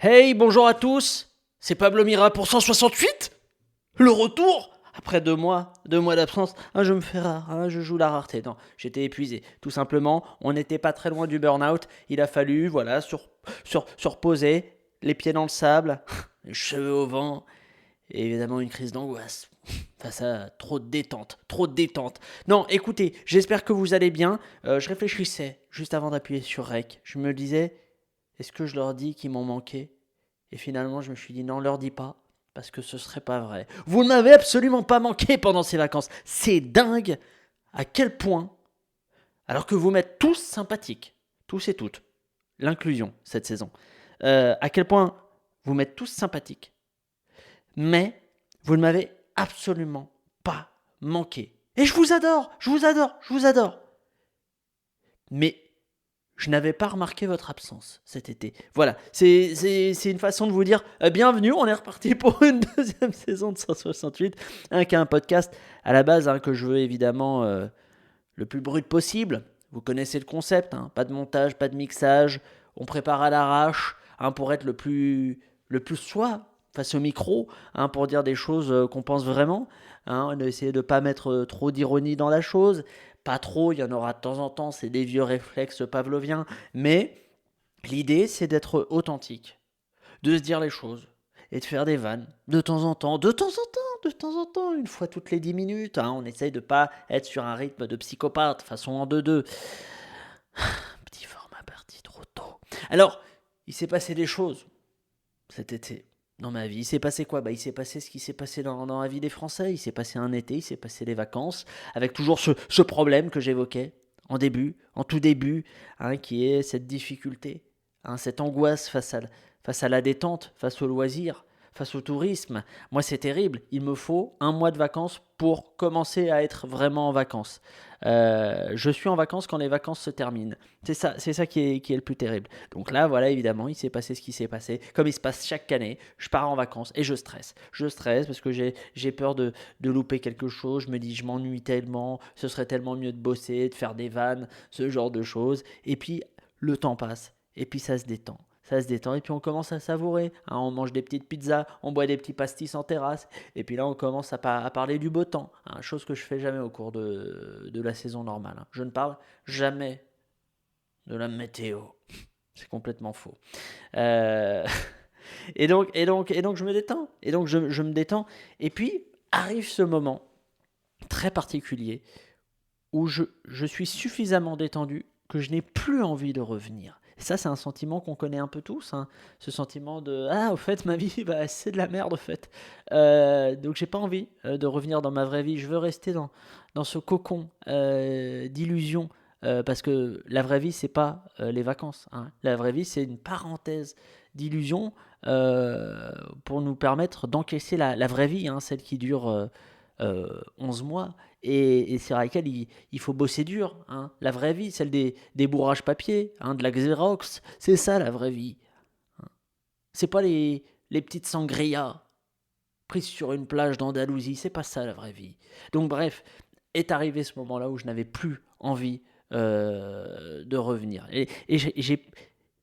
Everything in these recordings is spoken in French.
Hey, bonjour à tous. C'est Pablo Mira pour 168. Le retour après 2 mois, 2 mois d'absence. Je me fais rare, je joue la rareté. Non, j'étais épuisé. Tout simplement, on n'était pas très loin du burn-out. Il a fallu, voilà, se reposer, les pieds dans le sable, les cheveux au vent, et évidemment une crise d'angoisse. Face à trop de détente, trop de détente. Non, écoutez, j'espère que vous allez bien. Je réfléchissais juste avant d'appuyer sur Rec. Je me disais, est-ce que je leur dis qu'ils m'ont manqué? Et finalement, je me suis dit non, leur dis pas, parce que ce serait pas vrai. Vous ne m'avez absolument pas manqué pendant ces vacances. C'est dingue à quel point, alors que vous m'êtes tous sympathiques, tous et toutes, l'inclusion cette saison, à quel point vous m'êtes tous sympathiques, mais vous ne m'avez absolument pas manqué. Et je vous adore, je vous adore, je vous adore. Mais je n'avais pas remarqué votre absence cet été. Voilà, c'est une façon de vous dire bienvenue, on est reparti pour une deuxième saison de 168, qui est un podcast à la base que je veux évidemment le plus brut possible. Vous connaissez le concept, pas de montage, pas de mixage, on prépare à l'arrache pour être le plus soi face au micro, pour dire des choses qu'on pense vraiment. On a essayé de ne pas mettre trop d'ironie dans la chose, pas trop, il y en aura de temps en temps, c'est des vieux réflexes pavloviens, mais l'idée c'est d'être authentique, de se dire les choses et de faire des vannes de temps en temps, une fois toutes les 10 minutes. On essaye de pas être sur un rythme de psychopathe, façon en 2-2. Petit format parti trop tôt. Alors, il s'est passé des choses cet été dans ma vie. Il s'est passé quoi? Il s'est passé ce qui s'est passé dans la vie des Français. Il s'est passé un été, il s'est passé les vacances, avec toujours ce problème que j'évoquais en tout début, qui est cette difficulté, cette angoisse face à la détente, face au loisir, face au tourisme. Moi, c'est terrible. Il me faut un mois de vacances pour commencer à être vraiment en vacances. Je suis en vacances quand les vacances se terminent. C'est ça qui est le plus terrible. Donc là, voilà, évidemment, il s'est passé ce qui s'est passé. Comme il se passe chaque année, je pars en vacances et je stresse. Je stresse parce que j'ai peur de louper quelque chose. Je me dis, je m'ennuie tellement, ce serait tellement mieux de bosser, de faire des vannes, ce genre de choses. Et puis, le temps passe. Et puis, ça se détend. Ça se détend et puis on commence à savourer. On mange des petites pizzas, on boit des petits pastis en terrasse. Et puis là, on commence à parler du beau temps. Chose que je fais jamais au cours de la saison normale. Je ne parle jamais de la météo. C'est complètement faux. Euh, et donc, je me détends. Et donc, je me détends. Et puis, arrive ce moment très particulier où je suis suffisamment détendu que je n'ai plus envie de revenir. Et ça, c'est un sentiment qu'on connaît un peu tous. Ce sentiment de au fait, ma vie, c'est de la merde, au fait. Donc, j'ai pas envie de revenir dans ma vraie vie. Je veux rester dans ce cocon d'illusion. Parce que la vraie vie, c'est pas les vacances. La vraie vie, c'est une parenthèse d'illusion pour nous permettre d'encaisser la vraie vie, celle qui dure 11 mois et sur laquelle il faut bosser dur. La vraie vie, celle des bourrages papier, de la Xerox, c'est ça la vraie vie. C'est pas les petites sangrias prises sur une plage d'Andalousie, c'est pas ça la vraie vie. Donc bref, est arrivé ce moment-là où je n'avais plus envie de revenir. Et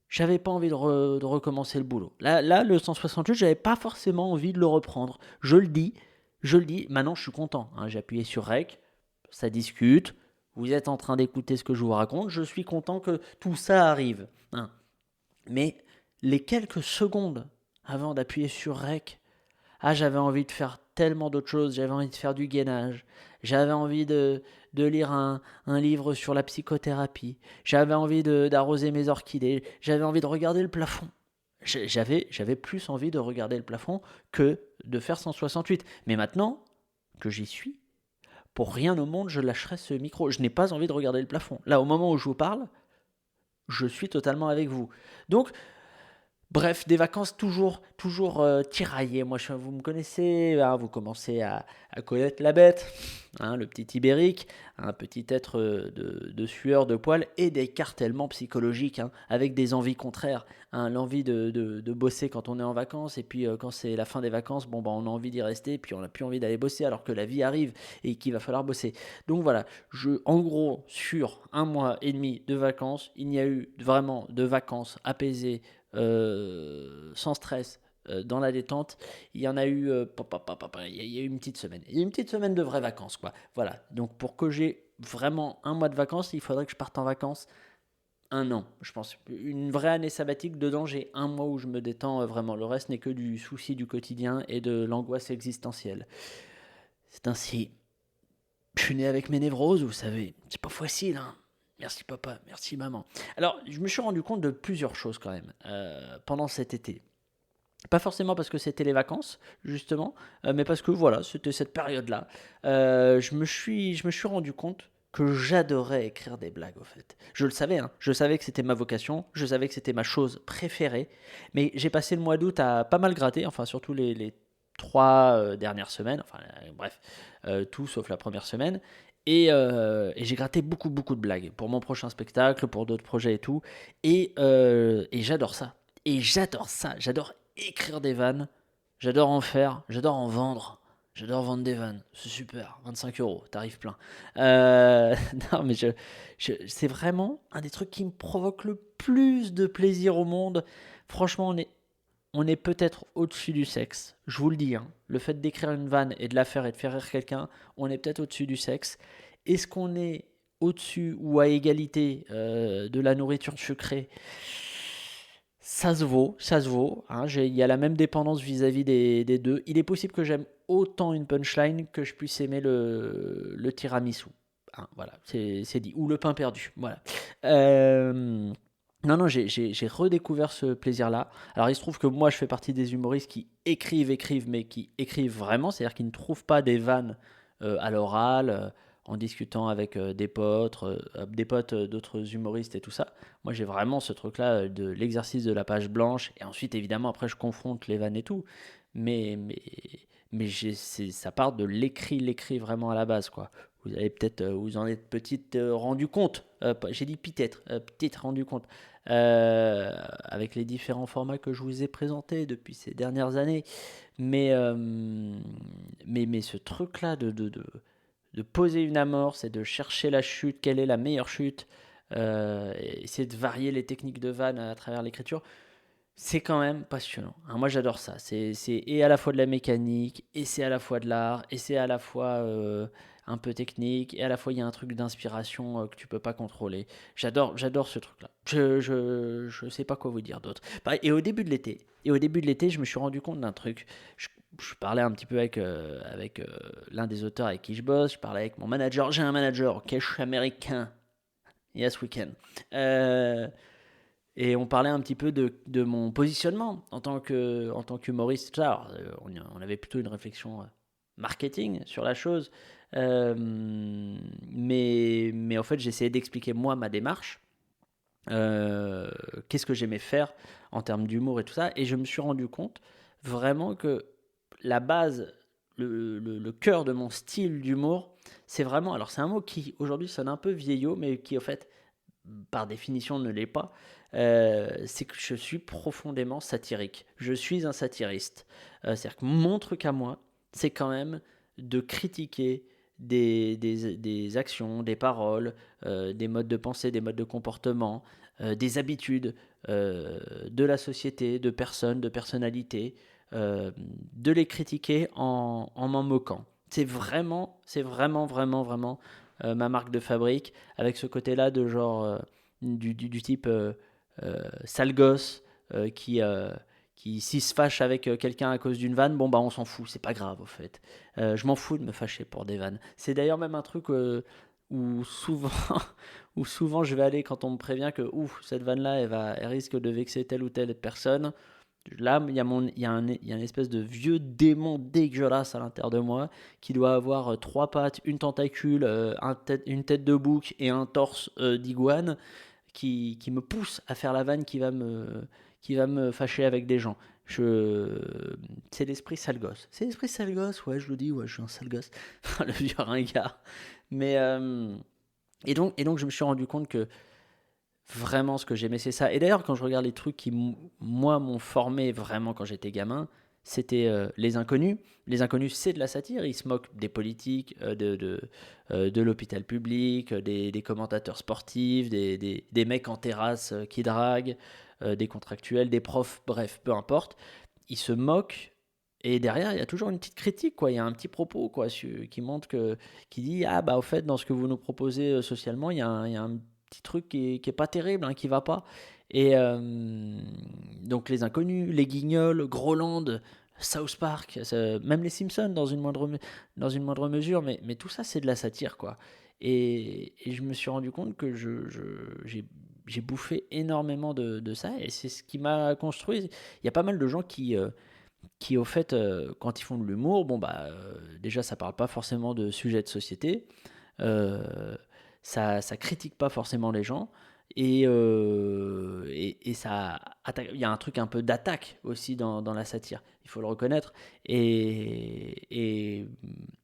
j'avais pas envie de recommencer le boulot. Là, le 168, j'avais pas forcément envie de le reprendre. Je le dis, maintenant je suis content. J'ai appuyé sur Rec, ça discute, vous êtes en train d'écouter ce que je vous raconte, je suis content que tout ça arrive. Mais les quelques secondes avant d'appuyer sur Rec, j'avais envie de faire tellement d'autres choses, j'avais envie de faire du gainage, j'avais envie de lire un livre sur la psychothérapie, j'avais envie d'arroser mes orchidées, j'avais envie de regarder le plafond. J'avais plus envie de regarder le plafond que de faire 168. Mais maintenant que j'y suis, pour rien au monde je lâcherai ce micro. Je n'ai pas envie de regarder le plafond. Là, au moment où je vous parle, je suis totalement avec vous. Donc, bref, des vacances toujours tiraillées. Moi, vous me connaissez, vous commencez à connaître la bête, le petit ibérique, un petit être de sueur, de poils et d'écartèlement psychologique, avec des envies contraires. L'envie de bosser quand on est en vacances, et puis quand c'est la fin des vacances, on a envie d'y rester, puis on n'a plus envie d'aller bosser alors que la vie arrive et qu'il va falloir bosser. Donc voilà, en gros, sur 1 mois et demi de vacances, il n'y a eu vraiment de vacances apaisées sans stress, dans la détente, il y en a eu, il y a eu une petite semaine. Il y a eu une petite semaine de vraies vacances, quoi. Voilà. Donc pour que j'ai vraiment un mois de vacances, il faudrait que je parte en vacances un an, je pense. Une vraie année sabbatique, dedans, j'ai un mois où je me détends vraiment. Le reste n'est que du souci du quotidien et de l'angoisse existentielle. C'est ainsi. Je suis né avec mes névroses, vous savez. C'est pas facile, hein. Merci papa, merci maman. Alors, je me suis rendu compte de plusieurs choses quand même pendant cet été. Pas forcément parce que c'était les vacances, justement, mais parce que voilà, c'était cette période-là. Je me suis rendu compte que j'adorais écrire des blagues, au fait. Je le savais, hein. Je savais que c'était ma vocation, je savais que c'était ma chose préférée, mais j'ai passé le mois d'août à pas mal gratter, enfin surtout les 3 dernières semaines, enfin bref, tout sauf la première semaine. Et j'ai gratté beaucoup, beaucoup de blagues pour mon prochain spectacle, pour d'autres projets et tout. Et j'adore ça. Et j'adore ça. J'adore écrire des vannes. J'adore en faire. J'adore en vendre. J'adore vendre des vannes. C'est super. 25 €, tarif plein. Non, mais c'est vraiment un des trucs qui me provoque le plus de plaisir au monde. Franchement, on est peut-être au-dessus du sexe. Je vous le dis, hein. Le fait d'écrire une vanne et de la faire et de faire rire quelqu'un, on est peut-être au-dessus du sexe. Est-ce qu'on est au-dessus ou à égalité de la nourriture sucrée? Ça se vaut, ça se vaut, hein. Il y a la même dépendance vis-à-vis des deux. Il est possible que j'aime autant une punchline que je puisse aimer le tiramisu. Hein, voilà, c'est dit. Ou le pain perdu. Voilà. Euh, non, non, j'ai redécouvert ce plaisir-là. Alors, il se trouve que moi, je fais partie des humoristes qui écrivent, mais qui écrivent vraiment. C'est-à-dire qu'ils ne trouvent pas des vannes à l'oral, en discutant avec des potes d'autres humoristes et tout ça. Moi, j'ai vraiment ce truc-là de l'exercice de la page blanche. Et ensuite, évidemment, après, je confronte les vannes et tout. Mais ça part de l'écrit vraiment à la base, quoi. Vous avez peut-être, vous en êtes peut-être rendu compte. J'ai dit peut-être rendu compte. Avec les différents formats que je vous ai présentés depuis ces dernières années. Mais ce truc-là de poser une amorce et de chercher la chute, quelle est la meilleure chute, essayer de varier les techniques de vanne à travers l'écriture, c'est quand même passionnant. Hein, moi, j'adore ça. C'est et à la fois de la mécanique, et c'est à la fois de l'art, et c'est à la fois un peu technique, et à la fois il y a un truc d'inspiration que tu peux pas contrôler. J'adore ce truc-là. Je sais pas quoi vous dire d'autre. Pareil, et au début de l'été, je me suis rendu compte d'un truc. Je parlais un petit peu avec l'un des auteurs avec qui je bosse. Je parlais avec mon manager. J'ai un manager, ok, je suis américain. Yes, we can. Euh, et on parlait un petit peu de mon positionnement en tant qu'humoriste. Tout ça. Alors, on avait plutôt une réflexion marketing sur la chose. Mais en fait, j'essayais d'expliquer moi ma démarche. Qu'est-ce que j'aimais faire en termes d'humour et tout ça. Et je me suis rendu compte vraiment que la base, le cœur de mon style d'humour, c'est vraiment. Alors, c'est un mot qui aujourd'hui sonne un peu vieillot, mais qui, au fait, par définition, ne l'est pas. C'est que je suis profondément satirique. Je suis un satiriste. C'est-à-dire que mon truc à moi, c'est quand même de critiquer des actions, des paroles, des modes de pensée, des modes de comportement, des habitudes de la société, de personnes, de personnalités, de les critiquer en m'en moquant. C'est vraiment, vraiment, vraiment ma marque de fabrique, avec ce côté-là de genre du type sale gosse qui s'il se fâche avec quelqu'un à cause d'une vanne, bon bah on s'en fout, c'est pas grave au fait. Je m'en fous de me fâcher pour des vannes. C'est d'ailleurs même un truc où souvent, où souvent je vais aller quand on me prévient que ouf, cette vanne-là, elle risque de vexer telle ou telle personne. Là, il y a une espèce de vieux démon dégueulasse à l'intérieur de moi qui doit avoir trois pattes, une tentacule, une tête de bouc et un torse d'iguane qui me pousse à faire la vanne qui va me fâcher avec des gens. C'est l'esprit sale gosse. C'est l'esprit sale gosse, ouais, je le dis, ouais, je suis un sale gosse. Le vieux ringard. Mais, et donc, je me suis rendu compte que vraiment ce que j'aimais, c'est ça. Et d'ailleurs, quand je regarde les trucs qui, moi, m'ont formé vraiment quand j'étais gamin, c'était Les Inconnus. Les Inconnus, c'est de la satire. Ils se moquent des politiques, de l'hôpital public, des commentateurs sportifs, des mecs en terrasse qui draguent. des contractuels, des profs, bref, peu importe. Ils se moquent. Et derrière, il y a toujours une petite critique, quoi. Il y a un petit propos, quoi, qui montre qui dit, ah bah au fait, dans ce que vous nous proposez socialement, il y a un petit truc qui est pas terrible, hein, qui va pas. Et donc les inconnus, les Guignols, Groland, South Park, même les Simpsons dans une moindre mesure, mais tout ça c'est de la satire, quoi. Et je me suis rendu compte que j'ai bouffé énormément de ça, et c'est ce qui m'a construit. Il y a pas mal de gens qui au fait, quand ils font de l'humour, bon bah déjà ça parle pas forcément de sujets de société, ça critique pas forcément les gens, et ça attaque. Il y a un truc un peu d'attaque aussi dans la satire, il faut le reconnaître, et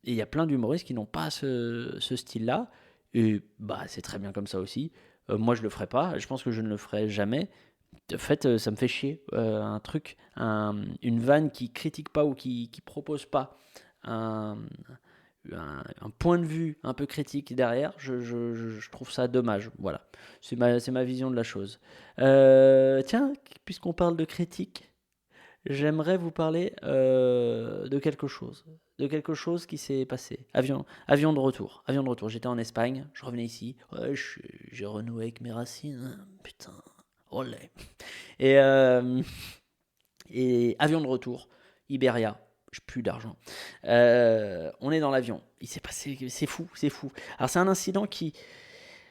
il y a plein d'humoristes qui n'ont pas ce style-là, et bah c'est très bien comme ça aussi. Moi je le ferai pas, je pense que je ne le ferai jamais. En fait, ça me fait chier. Un truc, une vanne qui critique pas ou qui propose pas un, un point de vue un peu critique derrière, je trouve ça dommage. Voilà, c'est ma vision de la chose. Tiens, puisqu'on parle de critique, j'aimerais vous parler de quelque chose. De quelque chose qui s'est passé. Avion de retour. Avion de retour. J'étais en Espagne, je revenais ici. Ouais, j'ai renoué avec mes racines. Putain, olé. Et, euh, et avion de retour, Iberia, j'ai plus d'argent. On est dans l'avion. Il s'est passé, c'est fou, c'est fou. Alors c'est un incident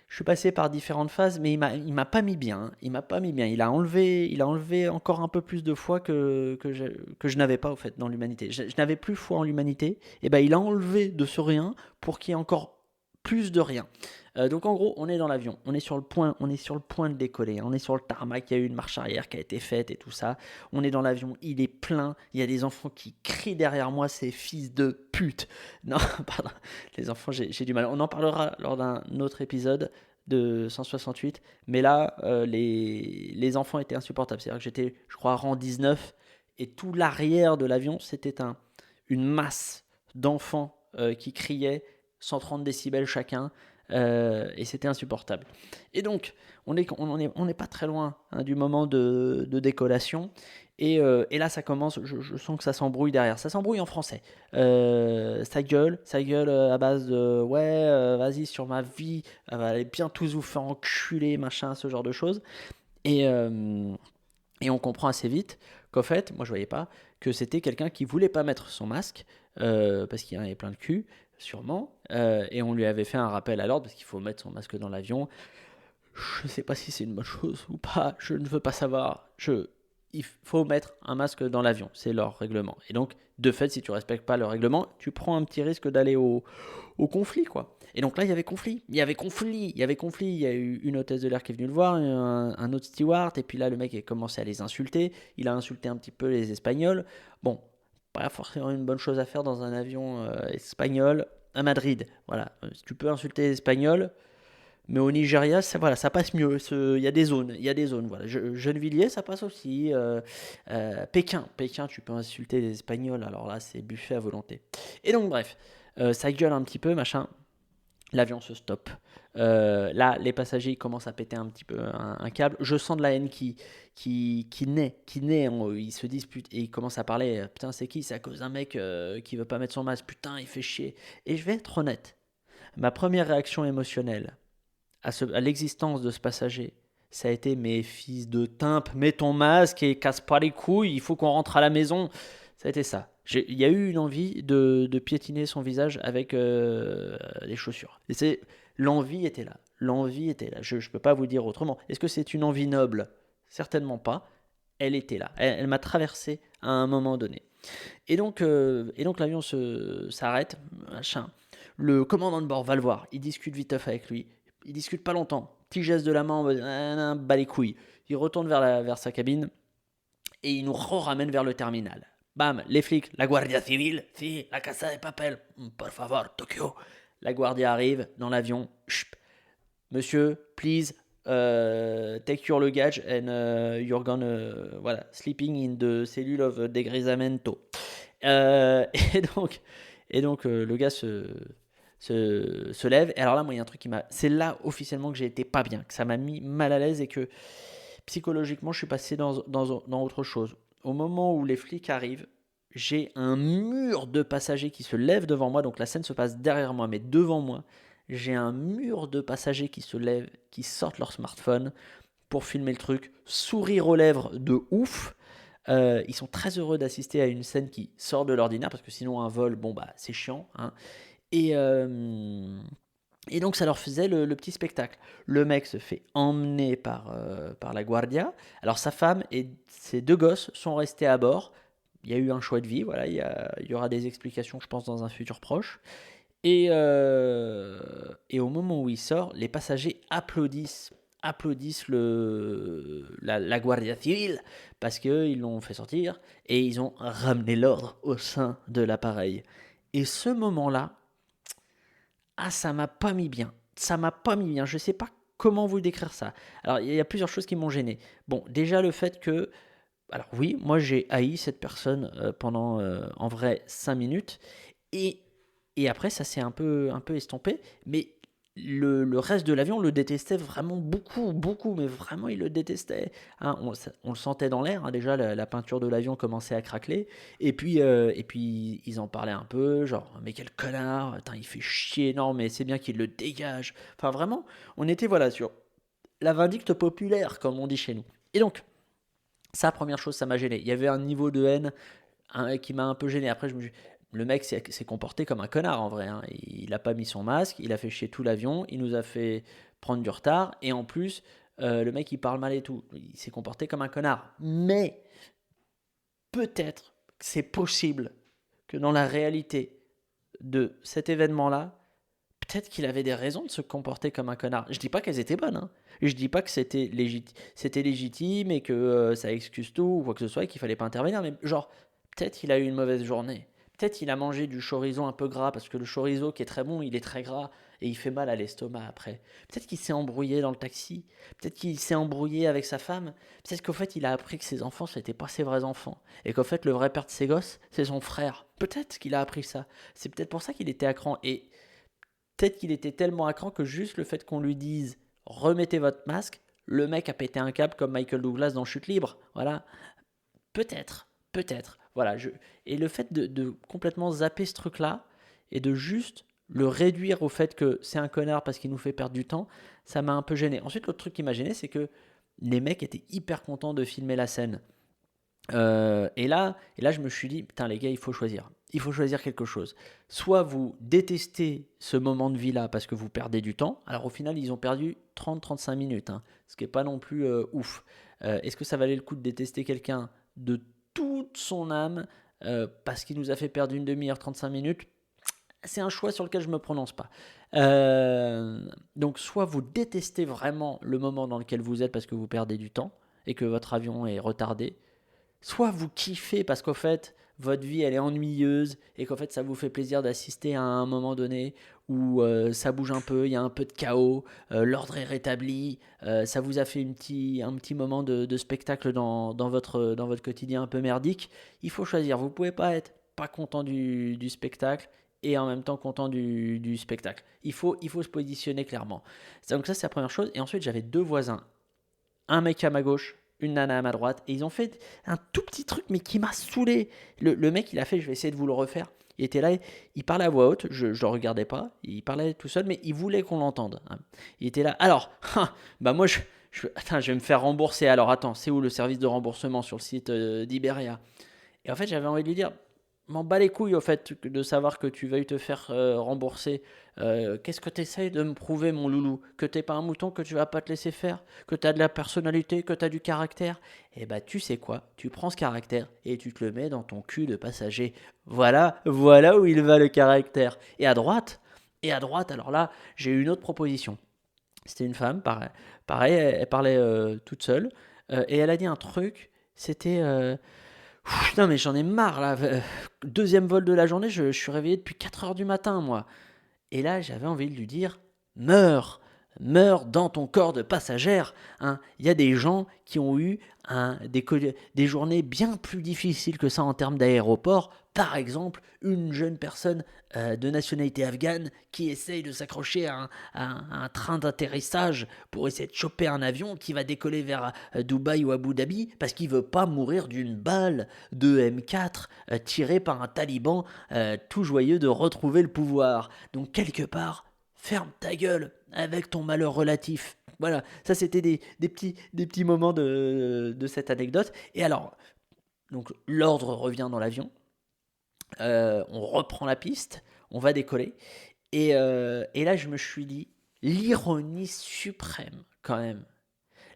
je suis passé par différentes phases, mais il m'a pas mis bien, hein. Il m'a pas mis bien. Il a enlevé encore un peu plus de foi que je n'avais pas au fait dans l'humanité. Je n'avais plus foi en l'humanité. Et ben il a enlevé de ce rien pour qu'il y ait encore plus de rien. Donc en gros, on est dans l'avion, on est sur le point de décoller, hein. On est sur le tarmac, il y a eu une marche arrière qui a été faite et tout ça. On est dans l'avion, il est plein, il y a des enfants qui crient derrière moi, ces fils de pute. Non, pardon, les enfants, j'ai du mal. On en parlera lors d'un autre épisode de 168, mais là, les enfants étaient insupportables. C'est-à-dire que j'étais, je crois, rang 19, et tout l'arrière de l'avion, c'était une masse d'enfants qui criaient, 130 décibels chacun, et c'était insupportable. Et donc, on n'est pas très loin, hein, du moment de décollation, et là ça commence, je sens que ça s'embrouille derrière, ça s'embrouille en français. Ça gueule à base de ouais, vas-y sur ma vie, allez bien tous vous faire enculer, machin, ce genre de choses. Et, euh, et on comprend assez vite qu'en fait, moi je voyais pas, que c'était quelqu'un qui voulait pas mettre son masque, parce qu'il en avait plein le cul, sûrement, et on lui avait fait un rappel à l'ordre, parce qu'il faut mettre son masque dans l'avion. Je sais pas si c'est une bonne chose ou pas, je ne veux pas savoir. Il faut mettre un masque dans l'avion, c'est leur règlement. Et donc, de fait, si tu respectes pas le règlement, tu prends un petit risque d'aller au conflit, quoi. Et donc là, il y avait conflit. Il y avait conflit. Il y avait conflit. Il y a eu une hôtesse de l'air qui est venue le voir, un autre steward, et puis là, le mec a commencé à les insulter. Il a insulté un petit peu les Espagnols. Bon, pas forcément une bonne chose à faire dans un avion espagnol à Madrid. Voilà, tu peux insulter les Espagnols, mais au Nigeria, voilà, ça passe mieux. Il y a des zones, il y a des zones. Voilà. Gennevilliers, ça passe aussi. Pékin, tu peux insulter les Espagnols. Alors là, c'est buffet à volonté. Et donc, bref, ça gueule un petit peu, machin. L'avion se stoppe. Là, les passagers ils commencent à péter un petit peu un câble. Je sens de la haine qui naît. Ils se disputent et ils commencent à parler. Putain, c'est qui? C'est à cause d'un mec qui veut pas mettre son masque. Putain, il fait chier. Et je vais être honnête. Ma première réaction émotionnelle à l'existence de ce passager, ça a été: mes fils de timpe, mets ton masque et casse pas les couilles, il faut qu'on rentre à la maison. Ça a été ça. Il y a eu une envie de piétiner son visage avec les chaussures. Et l'envie était là. L'envie était là. Je ne peux pas vous dire autrement. Est-ce que c'est une envie noble? Certainement pas. Elle était là. Elle m'a traversé à un moment donné. Et donc l'avion s'arrête, machin. Le commandant de bord va le voir. Il discute vite avec lui. Il discute pas longtemps. Petit geste de la main, bat les couilles. Il retourne vers sa cabine et il nous ramène vers le terminal. Bam, les flics, la Guardia Civile, si, la Casa de Papel, por favor, Tokyo. La Guardia arrive dans l'avion. Chut. Monsieur, please, take your luggage and you're gonna, voilà, sleeping in the cellule of degrisamento. Euh, et donc, le gars se lève. Et alors là, moi, il y a un truc c'est là officiellement que j'ai été pas bien, que ça m'a mis mal à l'aise, et que psychologiquement, je suis passé dans autre chose. Au moment où les flics arrivent, j'ai un mur de passagers qui se lèvent devant moi, donc la scène se passe derrière moi, mais devant moi, j'ai un mur de passagers qui se lèvent, qui sortent leur smartphone pour filmer le truc, sourire aux lèvres de ouf. Ils sont très heureux d'assister à une scène qui sort de l'ordinaire, parce que sinon un vol, bon bah c'est chiant, hein. Et, euh, et donc ça leur faisait le petit spectacle. Le mec se fait emmener par la Guardia. Alors sa femme et ses deux gosses sont restés à bord. Il y a eu un choix de vie, voilà, il y aura des explications, je pense, dans un futur proche. Et au moment où il sort, les passagers applaudissent la Guardia Civil parce qu'ils l'ont fait sortir et ils ont ramené l'ordre au sein de l'appareil. Et ce moment-là, ça m'a pas mis bien. Ça m'a pas mis bien. Je sais pas comment vous décrire ça. Alors, il y a plusieurs choses qui m'ont gêné. Bon, déjà le fait que. Alors, oui, moi j'ai haï cette personne pendant en vrai 5 minutes. Et, et après, ça s'est un peu estompé. Mais le reste de l'avion le détestait vraiment beaucoup, beaucoup. Mais vraiment, il le détestait. Hein, on le sentait dans l'air. Hein, déjà, la peinture de l'avion commençait à craqueler. Et puis, ils en parlaient un peu. Genre, mais quel connard. Attends, il fait chier. Non, mais c'est bien qu'il le dégage. Enfin, vraiment, on était voilà sur la vindicte populaire, comme on dit chez nous. Et donc, ça, première chose, ça m'a gêné. Il y avait un niveau de haine qui m'a un peu gêné. Après, le mec s'est comporté comme un connard en vrai. Hein. Il n'a pas mis son masque, il a fait chier tout l'avion, il nous a fait prendre du retard. Et en plus, le mec il parle mal et tout. Il s'est comporté comme un connard. Mais peut-être que c'est possible que dans la réalité de cet événement-là, peut-être qu'il avait des raisons de se comporter comme un connard. Je dis pas qu'elles étaient bonnes, hein. Je dis pas que c'était légitime et que ça excuse tout ou quoi que ce soit et qu'il fallait pas intervenir. Mais genre, peut-être il a eu une mauvaise journée. Peut-être il a mangé du chorizo un peu gras parce que le chorizo qui est très bon, il est très gras et il fait mal à l'estomac après. Peut-être qu'il s'est embrouillé dans le taxi. Peut-être qu'il s'est embrouillé avec sa femme. Peut-être qu'au fait il a appris que ses enfants c'était pas ses vrais enfants et qu'au fait le vrai père de ses gosses c'est son frère. Peut-être qu'il a appris ça. C'est peut-être pour ça qu'il était à cran et peut-être qu'il était tellement à cran que juste le fait qu'on lui dise remettez votre masque, le mec a pété un câble comme Michael Douglas dans Chute Libre. Voilà. Peut-être. Peut-être. Voilà. Et le fait de complètement zapper ce truc-là et de juste le réduire au fait que c'est un connard parce qu'il nous fait perdre du temps, ça m'a un peu gêné. Ensuite, l'autre truc qui m'a gêné, c'est que les mecs étaient hyper contents de filmer la scène. Et là, je me suis dit, putain, les gars, il faut choisir. Il faut choisir quelque chose. Soit vous détestez ce moment de vie-là parce que vous perdez du temps. Alors, au final, ils ont perdu 30-35 minutes, hein, ce qui n'est pas non plus ouf. Est-ce que ça valait le coup de détester quelqu'un de toute son âme parce qu'il nous a fait perdre une demi-heure, 35 minutes? C'est un choix sur lequel je ne me prononce pas. Donc, soit vous détestez vraiment le moment dans lequel vous êtes parce que vous perdez du temps et que votre avion est retardé, soit vous kiffez parce qu'au fait, votre vie elle est ennuyeuse et qu'en fait ça vous fait plaisir d'assister à un moment donné où ça bouge un peu, il y a un peu de chaos, l'ordre est rétabli, ça vous a fait un petit moment de spectacle dans votre quotidien un peu merdique. Il faut choisir, vous pouvez pas être pas content du spectacle et en même temps content du spectacle. Il faut se positionner clairement. Donc ça c'est la première chose. Et ensuite j'avais deux voisins, un mec à ma gauche, une nana à ma droite, et ils ont fait un tout petit truc, mais qui m'a saoulé. Le mec, il a fait, je vais essayer de vous le refaire. Il était là, il parlait à voix haute, je ne le regardais pas, il parlait tout seul, mais il voulait qu'on l'entende. Hein. Il était là, alors, bah moi, attends, je vais me faire rembourser. Alors attends, c'est où le service de remboursement sur le site d'Iberia? Et en fait, j'avais envie de lui dire, m'en bats les couilles au fait de savoir que tu veuilles te faire rembourser. Qu'est-ce que tu essayes de me prouver, mon loulou? Que t'es pas un mouton, que tu vas pas te laisser faire? Que tu as de la personnalité, que tu as du caractère? Eh bah, tu sais quoi? Tu prends ce caractère et tu te le mets dans ton cul de passager. Voilà où il va le caractère. Et à droite, alors là, j'ai eu une autre proposition. C'était une femme, pareil elle parlait toute seule, et elle a dit un truc, c'était putain, mais j'en ai marre là. Deuxième vol de la journée, je suis réveillé depuis 4 heures du matin, moi. Et là, j'avais envie de lui dire meurs, meurt dans ton corps de passagère. Hein. Il y a des gens qui ont eu des journées bien plus difficiles que ça en termes d'aéroport. Par exemple, une jeune personne de nationalité afghane qui essaye de s'accrocher à un train d'atterrissage pour essayer de choper un avion qui va décoller vers Dubaï ou Abu Dhabi parce qu'il veut pas mourir d'une balle de M4 tirée par un taliban tout joyeux de retrouver le pouvoir. Donc quelque part, ferme ta gueule avec ton malheur relatif. Voilà, ça c'était des petits moments de cette anecdote. Et alors, donc l'ordre revient dans l'avion, on reprend la piste, on va décoller. Et là, je me suis dit, l'ironie suprême, quand même,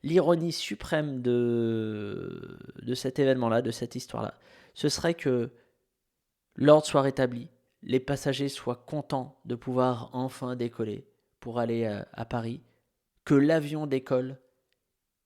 l'ironie suprême de cet événement-là, de cette histoire-là, ce serait que l'ordre soit rétabli, les passagers soient contents de pouvoir enfin décoller pour aller à Paris, que l'avion décolle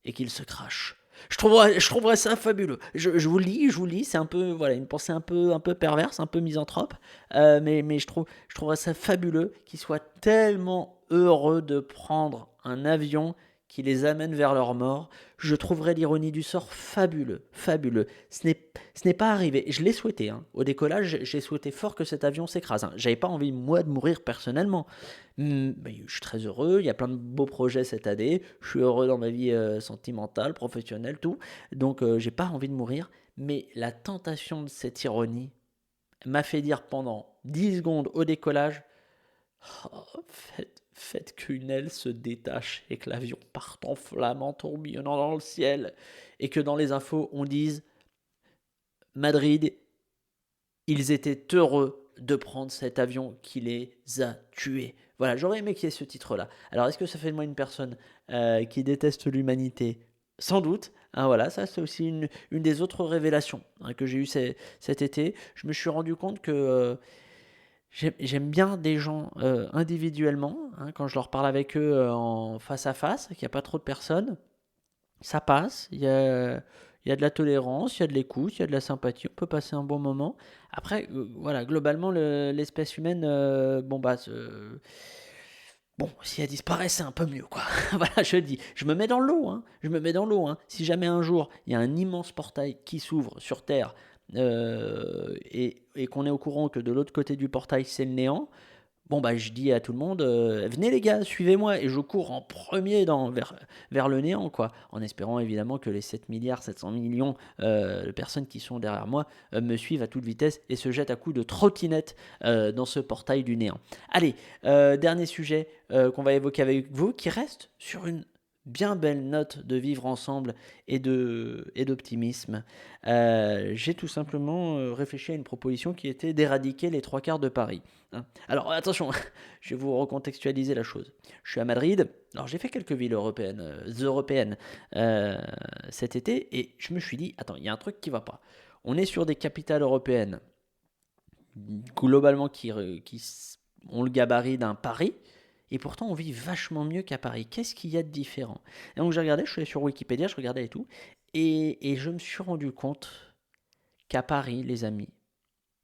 et qu'il se crache. Je trouverais ça fabuleux. Je vous le dis, c'est un peu, voilà, une pensée un peu perverse, un peu misanthrope, mais je trouverais ça fabuleux qu'ils soient tellement heureux de prendre un avion qui les amène vers leur mort. Je trouverais l'ironie du sort fabuleux, fabuleux. Ce n'est pas arrivé. Je l'ai souhaité. Hein. Au décollage, j'ai souhaité fort que cet avion s'écrase. Hein. J'avais pas envie, moi, de mourir personnellement. Mais je suis très heureux. Il y a plein de beaux projets cette année. Je suis heureux dans ma vie sentimentale, professionnelle, tout. Donc, j'ai pas envie de mourir. Mais la tentation de cette ironie m'a fait dire pendant 10 secondes au décollage, oh, faites qu'une aile se détache et que l'avion parte en flammes, en tourbillonnant dans le ciel. Et que dans les infos, on dise Madrid, ils étaient heureux de prendre cet avion qui les a tués. Voilà, j'aurais aimé qu'il y ait ce titre-là. Alors, est-ce que ça fait de moi une personne qui déteste l'humanité? Sans doute. Hein, voilà, ça c'est aussi une des autres révélations que j'ai eues cet été. Je me suis rendu compte que j'aime bien des gens individuellement, hein, quand je leur parle avec eux en face à face, qu'il n'y a pas trop de personnes. Ça passe, il y a de la tolérance, il y a de l'écoute, il y a de la sympathie, on peut passer un bon moment. Après, voilà, globalement, l'espèce humaine, bon, si elle disparaît, c'est un peu mieux, quoi. Voilà, je dis, je me mets dans l'eau, hein, je me mets dans l'eau, hein. Si jamais un jour, il y a un immense portail qui s'ouvre sur Terre, et qu'on est au courant que de l'autre côté du portail, c'est le néant, bon, bah, je dis à tout le monde, venez les gars, suivez-moi, et je cours en premier vers le néant, quoi, en espérant évidemment que les 7 milliards 700 millions de personnes qui sont derrière moi me suivent à toute vitesse et se jettent à coups de trottinette dans ce portail du néant. Allez, dernier sujet qu'on va évoquer avec vous, qui reste sur une bien belle note de vivre ensemble et d'optimisme. J'ai tout simplement réfléchi à une proposition qui était d'éradiquer les trois quarts de Paris. Hein. Alors attention, je vais vous recontextualiser la chose. Je suis à Madrid, alors j'ai fait quelques villes européennes cet été, et je me suis dit, attends, il y a un truc qui va pas. On est sur des capitales européennes, globalement qui ont le gabarit d'un Paris, et pourtant on vit vachement mieux qu'à Paris. Qu'est-ce qu'il y a de différent? Et donc j'ai regardé, je suis allé sur Wikipédia, je regardais et tout, et je me suis rendu compte qu'à Paris, les amis,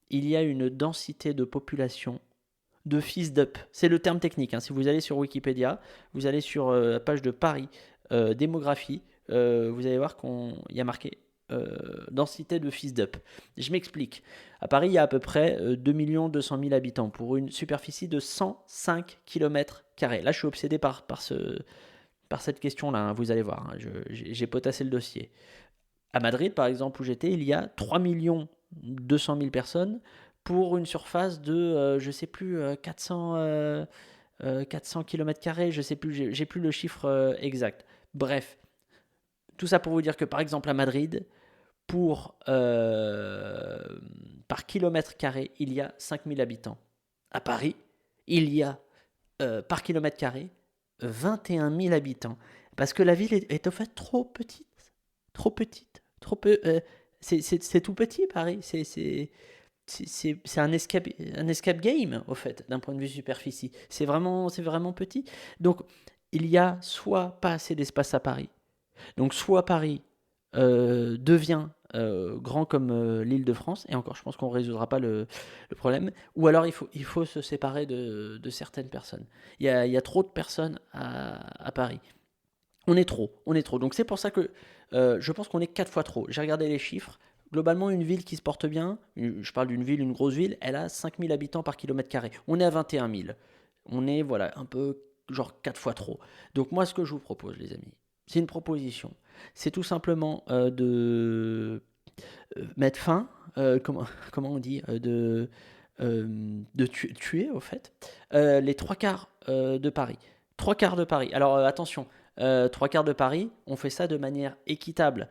il y a une densité de population de fils d'up. C'est le terme technique. Hein. Si vous allez sur Wikipédia, vous allez sur la page de Paris, démographie, vous allez voir qu'il y a marqué densité de fils d'up. Je m'explique. À Paris, il y a à peu près 2 200 000 habitants pour une superficie de 105 km². Là, je suis obsédé par cette question-là, hein, vous allez voir. Hein, j'ai potassé le dossier. À Madrid, par exemple, où j'étais, il y a 3 200 000 personnes pour une surface de, je sais plus, 400 km², je sais plus, j'ai plus le chiffre exact. Bref, tout ça pour vous dire que, par exemple, à Madrid, par kilomètre carré, il y a 5000 habitants. À Paris, il y a, par kilomètre carré, 21 000 habitants. Parce que la ville est au fait trop petite. Trop petite. C'est tout petit, Paris. C'est un escape game, au fait, d'un point de vue superficie. C'est vraiment petit. Donc, il y a soit pas assez d'espace à Paris. Donc, soit Paris devient grand comme l'Île-de-France, et encore, je pense qu'on ne résoudra pas le problème, ou alors il faut se séparer de certaines personnes. Il y a trop de personnes à Paris. On est trop. Donc c'est pour ça que je pense qu'on est 4 fois trop. J'ai regardé les chiffres. Globalement, une ville qui se porte bien, je parle d'une ville, une grosse ville, elle a 5000 habitants par kilomètre carré. On est à 21 000. On est, voilà, un peu genre 4 fois trop. Donc moi, ce que je vous propose, les amis, c'est une proposition. C'est tout simplement de mettre fin, comment on dit, de tuer, au fait, les trois quarts de Paris. Trois quarts de Paris. Alors attention, trois quarts de Paris, on fait ça de manière équitable.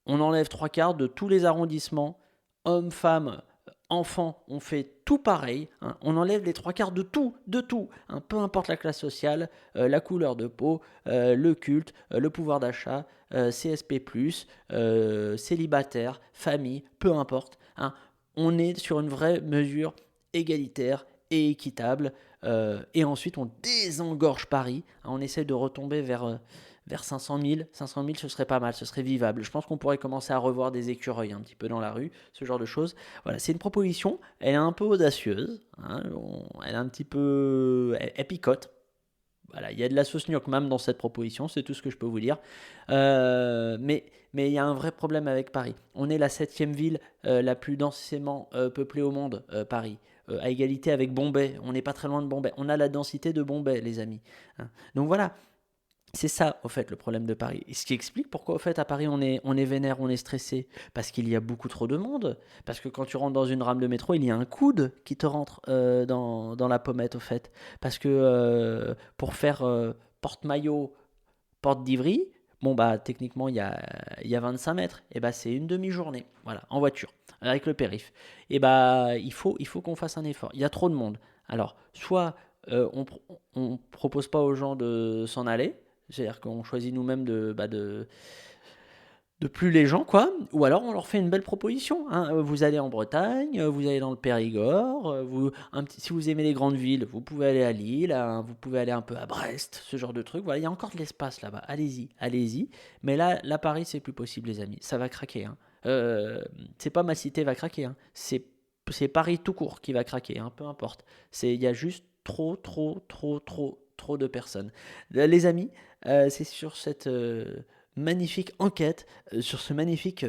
On enlève trois quarts de tous les arrondissements, hommes, femmes, enfants, on fait tout pareil, hein. On enlève les trois quarts de tout, hein. Peu importe la classe sociale, la couleur de peau, le culte, le pouvoir d'achat, CSP+, célibataire, famille, peu importe, hein. On est sur une vraie mesure égalitaire et équitable, et ensuite on désengorge Paris, hein. On essaie de retomber vers 500 000. 500 000, ce serait pas mal, ce serait vivable. Je pense qu'on pourrait commencer à revoir des écureuils un petit peu dans la rue, ce genre de choses. Voilà, c'est une proposition, elle est un peu audacieuse, hein, elle est un petit peu... Elle picote. Voilà, il y a de la sauce gnoc même dans cette proposition, c'est tout ce que je peux vous dire. Mais il y a un vrai problème avec Paris. On est la septième ville la plus densément peuplée au monde, Paris. À égalité avec Bombay, on n'est pas très loin de Bombay. On a la densité de Bombay, les amis, hein. Donc voilà, c'est ça, au fait, le problème de Paris. Et ce qui explique pourquoi, au fait, à Paris, on est vénère, on est stressé. Parce qu'il y a beaucoup trop de monde. Parce que quand tu rentres dans une rame de métro, il y a un coude qui te rentre dans la pommette, au fait. Parce que pour faire porte-maillot, porte d'Ivry, bon, bah, techniquement, il y a 25 mètres. Et bah, c'est une demi-journée, voilà, en voiture, avec le périph. Et bah, il faut qu'on fasse un effort. Il y a trop de monde. Alors, soit on propose pas aux gens de s'en aller, c'est-à-dire qu'on choisit nous-mêmes de plus les gens, quoi. Ou alors on leur fait une belle proposition, hein. Vous allez en Bretagne, vous allez dans le Périgord, si vous aimez les grandes villes, vous pouvez aller à Lille, hein, vous pouvez aller un peu à Brest, ce genre de truc. Voilà, il y a encore de l'espace là-bas. Allez-y, allez-y. Mais là Paris, c'est plus possible, les amis. Ça va craquer, hein. C'est pas ma cité va craquer, hein. C'est Paris tout court qui va craquer, hein, peu importe. Il y a juste trop, trop, trop, trop, trop de personnes. Les amis, c'est sur cette magnifique enquête, sur ce magnifique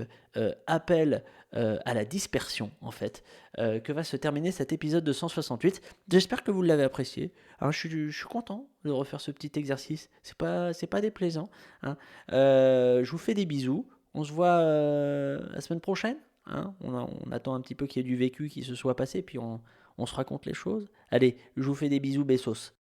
appel à la dispersion, en fait, que va se terminer cet épisode de 168. J'espère que vous l'avez apprécié, hein. Je suis content de refaire ce petit exercice. C'est pas déplaisant, hein. Je vous fais des bisous. On se voit la semaine prochaine, hein. On attend un petit peu qu'il y ait du vécu qui se soit passé, puis on se raconte les choses. Allez, je vous fais des bisous, Bessos.